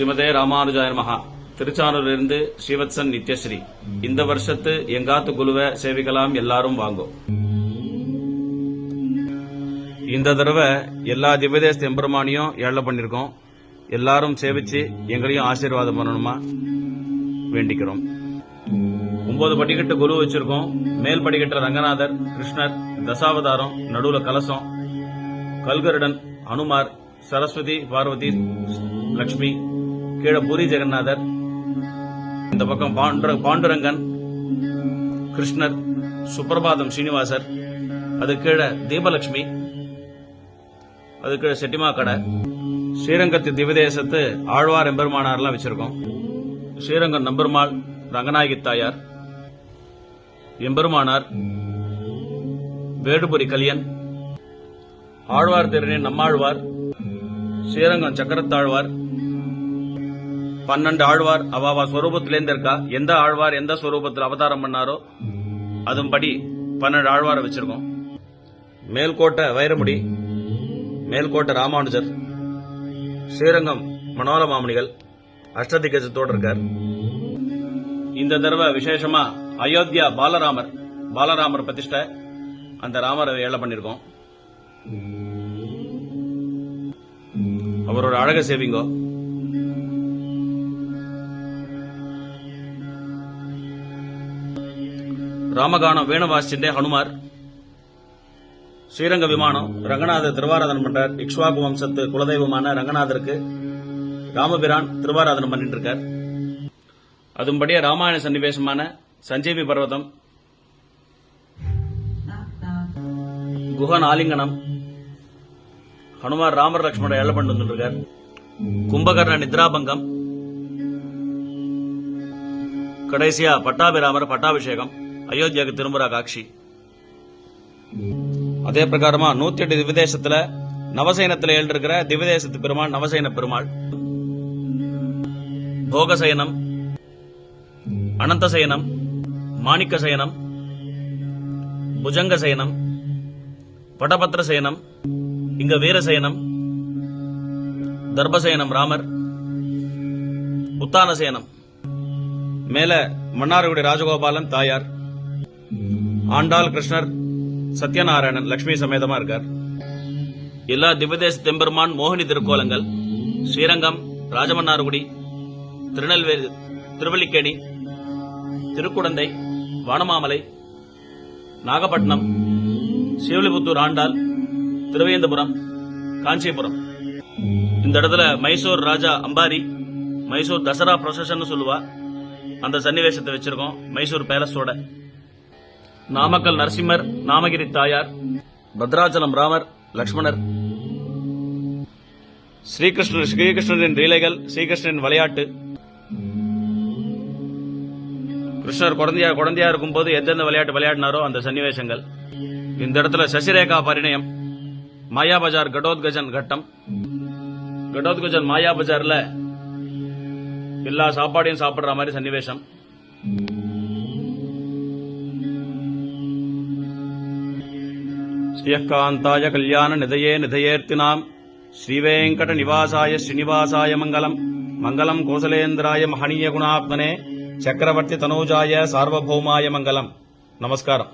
ஸ்ரீமதே ராமானுஜாய நமஹா. திருச்சானூரிலிருந்து ஸ்ரீவத்சன் நித்யஸ்ரீ. இந்த வருஷத்து எங்காத்து குழுவை சேவிக்கலாம், எல்லாரும் வாங்கோ. இந்த தடவை எல்லா திவ்யதேச எம்பெருமானியும் ஏழை பண்ணிருக்கோம். எல்லாரும் சேவிச்சு எங்களையும் ஆசீர்வாதம் பண்ணணுமா வேண்டிக்கிறோம். 9 படிக்கட்டு குரு வச்சிருக்கோம். மேல் படிக்கட்டு ரங்கநாதர், கிருஷ்ணர், தசாவதாரம், நடுவுல கலசம், கல்கருடன், அனுமார், சரஸ்வதி, பார்வதி, லட்சுமி, கீழே பூரி ஜெகநாதர், இந்த பக்கம் பாண்டுரங்கன், கிருஷ்ணர், சுப்பிரபாதம் ஸ்ரீனிவாசர், அது கீழே தீபலட்சுமி, அது கீழே செட்டிமா கடை. ஸ்ரீரங்கத்து திவ்யதேசத்து ஆழ்வார் எம்பெருமானார்லாம் வச்சிருக்கோம். ஸ்ரீரங்கம் நம்பெருமாள், ரங்கநாயகி தாயார், எம்பெருமானார், வேடுபுரி கலியன், ஆழ்வார் திருநீர் நம்மாழ்வார், ஸ்ரீரங்கம் சக்கரத்தாழ்வார், 12 ஆழ்வார் அவாவா ஸ்வரூபத்திலேருந்து இருக்கா. எந்த ஆழ்வார் எந்த ஸ்வரூபத்தில் அவதாரம் பண்ணாரோ அதுபடி 12 ஆழ்வாரை வச்சிருக்கோம். மேல்கோட்டை வைரமுடி, மேல்கோட்டை ராமானுஜர், ஸ்ரீரங்கம் மனோல மாமணிகள் அஷ்டதிகஜத்தோடு இருக்கார். இந்த தடவை விசேஷமா அயோத்தியா பாலராமர் பிரதிஷ்டை, அந்த ராமரை ஏழை பண்ணிருக்கோம். அவரோட அழக சேவிங்கோ. ராமகானம் வேணுவாசிண்டே ஹனுமார், ஸ்ரீரங்க விமானம், ரங்கநாதர் திருவாராதனம் பண்றார். இக்ஷ்வாகு வம்சத்து குலதெய்வமான ரங்கநாதருக்கு ராமபிரான் திருவாராதனம் பண்ணிட்டு இருக்கார். அதுபடியே ராமாயண சன்னிவேசமான சஞ்சீவி பர்வதம், குஹன் ஆலிங்கனம், ஹனுமார் ராமர் லட்சுமண ஏழை பண்ணி வந்துருக்கார். கும்பகர்ண நித்ராபங்கம், கடைசியா பட்டாபிராமர் பட்டாபிஷேகம், அயோத்தியாவுக்கு திரும்புறா காட்சி. அதே பிரகாரமா 108 திவ்யதேசத்துல நவசயனத்துல எழுந்திருக்கிற திவ்யதேசத்து பெருமாள் நவசயன பெருமாள், போகசயனம், அனந்தசயனம், மாணிக்க சயனம், புஜங்க சயனம், படபத்திர சயனம், இங்க வீரசயனம், தர்பசயனம் ராமர், உத்தான சயனம், மேல மன்னார்குடி ராஜகோபாலன் தாயார், ஆண்டாள் கிருஷ்ணர், சத்யநாராயணன் லட்சுமி சமேதமா இருக்கார். எல்லா திவ்யதேச தெம்பெருமான் மோகினி திருக்கோலங்கள் ஸ்ரீரங்கம், ராஜமன்னார்குடி, திருநெல்வேலி, திருவல்லிக்கேணி, திருக்குடந்தை, வானமாமலை, நாகப்பட்டினம், சிவலிபுத்தூர் ஆண்டாள், திருவேந்தபுரம், காஞ்சிபுரம். இந்த இடத்துல மைசூர் ராஜா அம்பாரி, மைசூர் தசரா ப்ரொசஷன் சொல்லுவா, அந்த சன்னிவேசத்தை வச்சிருக்கோம். மைசூர் பேலஸோட நாமக்கல் நரசிம்மர், நாமகிரி தாயார், பத்ராச்சலம் ராமர் லட்சுமணர், ஸ்ரீகிருஷ்ணரின் லீலைகள், ஸ்ரீகிருஷ்ணரின் விளையாட்டு, கிருஷ்ணர் குழந்தையா இருக்கும்போது எந்தெந்த விளையாட்டு விளையாடினாரோ அந்த சன்னிவேசங்கள். இந்த இடத்துல சசிரேகா பரிணயம், மாயாபஜார் கடோத்கஜன் கட்டம், கடோத்கஜன் மாயாபஜார்ல எல்லா சாப்பாடையும் சாப்பிடுற மாதிரி சன்னிவேசம். ஸ்ரீயக்காந்தாய கல்யாண நிதயே நிதயேர்த்தினாம் ஸ்ரீவேங்கட நிவாசாய ஸ்ரீனிவாசாய மங்களம். மங்களம் கோசலேந்திராய மகனீய குணாத்மனே சக்கரவர்த்தி தனூஜாய சார்வபௌமாய மங்களம். நமஸ்காரம்.